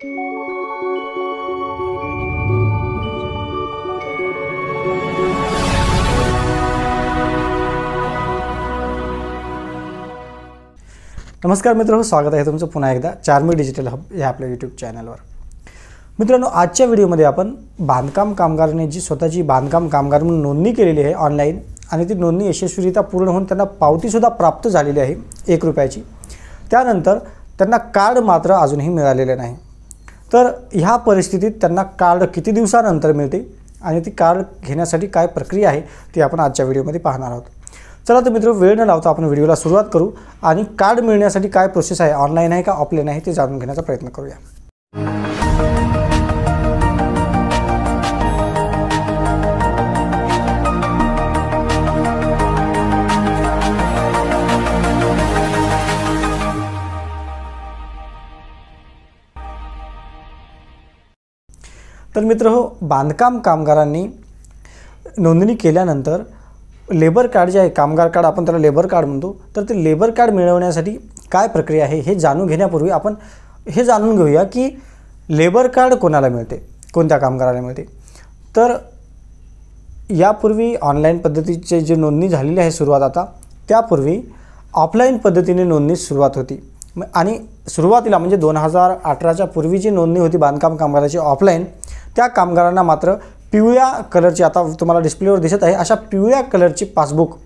नमस्कार मित्रांनो, स्वागत आहे तुमचं पुन्हा एकदा चार्मी डिजिटल हब या आपल्या यूट्यूब चॅनलवर। मित्रांनो, आजच्या व्हिडिओमध्ये आपण बांधकाम कामगारांनी जी स्वतःची बांधकाम कामगार म्हणून नोंदणी केलेली आहे ऑनलाईन आणि ती नोंदणी यशस्वीरित्या पूर्ण होऊन त्यांना पावतीसुद्धा प्राप्त झालेली आहे 1 रुपयाची। त्यानंतर त्यांना कार्ड मात्र अजूनही मिळालेले नाही। तर ह्या परिस्थितीत त्यांना कार्ड किती दिवसानंतर मिळते आणि ती कार्ड घेण्यासाठी काय प्रक्रिया आहे ती आपण आजच्या व्हिडिओमध्ये पाहणार आहोत। चला तर मित्र, वेळ न लावता आपण व्हिडिओला सुरुवात करू आणि कार्ड मिळण्यासाठी काय प्रोसेस आहे, ऑनलाईन आहे का ऑफलाईन आहे ते जाणून घेण्याचा प्रयत्न करूया। तर मित्रहो, बांधकाम कामगारांनी नोंदणी केल्यानंतर लेबर कार्ड जे आहे, कामगार कार्ड आपण त्याला लेबर कार्ड म्हणतो, तर ते लेबर कार्ड मिळवण्यासाठी काय प्रक्रिया आहे हे जाणून घेण्यापूर्वी आपण हे जाणून घेऊया की लेबर कार्ड कोणाला मिळते, कोणत्या कामगाराला मिळते। तर यापूर्वी ऑनलाईन पद्धतीचे जे नोंदणी झालेली आहे सुरुवात, आता त्यापूर्वी ऑफलाईन पद्धतीने नोंदणी सुरुवात होती आणि सुरुवातीला म्हणजे 2018च्या पूर्वी जी नोंदणी होती बांधकाम कामगाराची ऑफलाईन, त्या कामगारांना मात्र पिवळ्या कलरची, आता तुम्हाला डिस्प्लेवर दिसत आहे अशा पिवळ्या कलरची पासबुक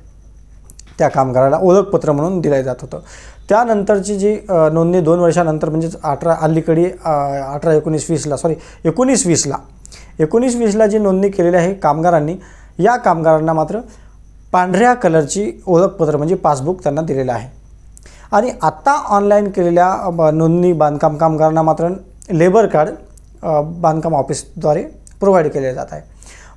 त्या कामगाराला ओळखपत्र म्हणून दिले जात होतं। त्यानंतरची जी नोंदणी 2 वर्षानंतर म्हणजे 19-20ला जी नोंदणी केलेली आहे कामगारांनी, या कामगारांना मात्र पांढऱ्या कलरची ओळखपत्र म्हणजे पासबुक त्यांना दिलेलं आहे। आणि आत्ता ऑनलाईन केलेल्या नोंदणी बांधकाम कामगारांना मात्र लेबर कार्ड बांधकाम ऑफिसद्वारे प्रोव्हाइड केले जात आहे।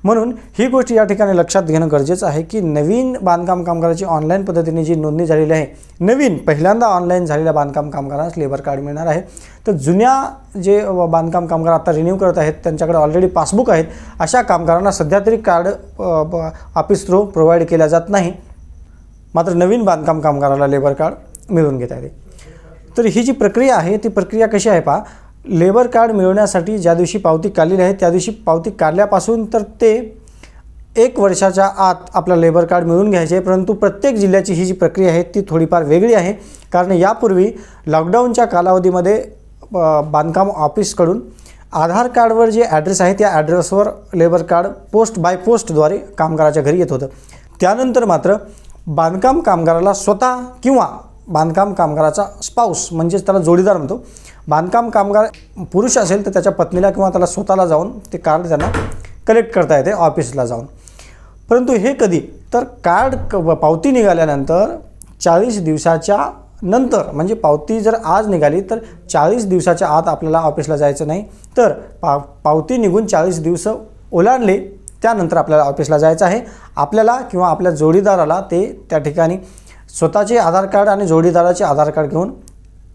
म्हणून ही गोष्ट या ठिकाणी लक्षात घेणं गरजेचं आहे की नवीन बांधकाम कामगाराची ऑनलाईन पद्धतीने जी नोंदणी झालेली आहे, नवीन पहिल्यांदा ऑनलाईन झालेल्या बांधकाम कामगारांना लेबर कार्ड मिळणार आहे। तर जुन्या जे बांधकाम कामगार आता रिन्यू करत आहेत त्यांच्याकडे ऑलरेडी पासबुक आहेत, अशा कामगारांना सध्या तरी कार्ड ऑफिस थ्रू प्रोव्हाइड केल्या जात नाही, मात्र नवीन बांधकाम कामगाराला लेबर कार्ड मिळवून घेता येते। तर ही जी प्रक्रिया आहे ती प्रक्रिया कशी आहे पहा। लेबर कार्ड मिळवण्यासाठी ज्या दिवशी पावती काढलेली आहे त्या दिवशी पावती काढल्यापासून तर ते 1 वर्षाच्या आत आपल्याला लेबर कार्ड मिळवून घ्यायचे आहे। परंतु प्रत्येक जिल्ह्याची ही जी प्रक्रिया आहे ती थोडीफार वेगळी आहे, कारण यापूर्वी लॉकडाऊनच्या कालावधीमध्ये बांधकाम ऑफिसकडून आधार कार्डवर जे ॲड्रेस आहे त्या ॲड्रेसवर लेबर कार्ड बाय पोस्टद्वारे कामगाराच्या घरी येत होतं। त्यानंतर मात्र बांधकाम कामगाराला स्वतः किंवा बांधकाम कामगाराचा स्पाऊस म्हणजेच त्याला जोडीदार म्हणतो, बांधकाम कामगार पुरुष असेल तर त्याच्या पत्नीला किंवा त्याला स्वतःला जाऊन ते कार्ड त्यांना कलेक्ट करता येते ऑफिसला जाऊन। परंतु हे कधी, तर कार्ड पावती निघाल्यानंतर 40 दिवसाच्या नंतर, म्हणजे पावती जर आज निघाली तर 40 दिवसाच्या आत आपल्याला ऑफिसला जायचं नाही, तर पावती निघून 40 दिवस ओलांडले त्यानंतर आपल्याला ऑफिसला जायचं आहे। आपल्याला किंवा आपल्या जोडीदाराला ते त्या ठिकाणी स्वतःचे आधार कार्ड आणि जोडीदाराचे आधार कार्ड घेऊन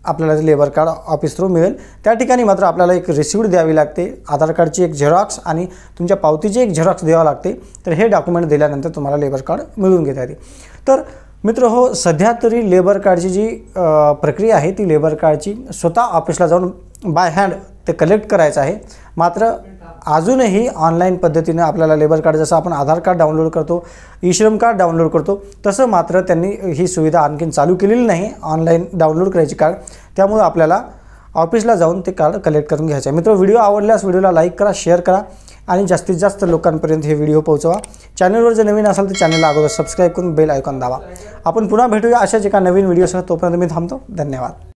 आपल्याला लेबर कार्ड ऑफिस थ्रू मिळेल। त्या ठिकाणी मात्र आपल्याला एक रिसिप्ट द्यावी लागते, आधार कार्डची एक झेरॉक्स आणि तुमच्या पावतीची एक झेरॉक्स द्यावं लागते। तर हे डॉक्युमेंट दिल्यानंतर तुम्हाला लेबर कार्ड मिळवून घेता येते। तर मित्र हो, सध्या तरी लेबर कार्डची जी प्रक्रिया आहे ती लेबर कार्डची स्वतः ऑफिसला जाऊन बाय हँड ते कलेक्ट करायचं आहे। मात्र अजूनही ऑनलाईन पद्धतीने आपल्याला लेबर कार्ड, जसं आपण आधार कार्ड डाउनलोड करतो, ई-श्रम कार्ड डाउनलोड करतो, तसं मात्र त्यांनी ही सुविधा आणखीन चालू केलेली नाही ऑनलाईन डाउनलोड करायची कार्ड। त्यामुळे आपल्याला ऑफिसला जाऊन ते कार्ड कलेक्ट करून घ्यायचं आहे। मित्र, व्हिडिओ आवडल्यास व्हिडिओला लाईक करा, शेअर करा आणि जास्तीत जास्त लोकांपर्यंत हे व्हिडिओ पोहोचवा। चॅनलवर जर नवीन असाल तर चॅनलला अगोदर सबस्क्राईब करून बेल आयकॉन दाबा। आपण पुन्हा भेटूया अशाच एका नवीन व्हिडिओसह, तोपर्यंत मी थांबतो। धन्यवाद।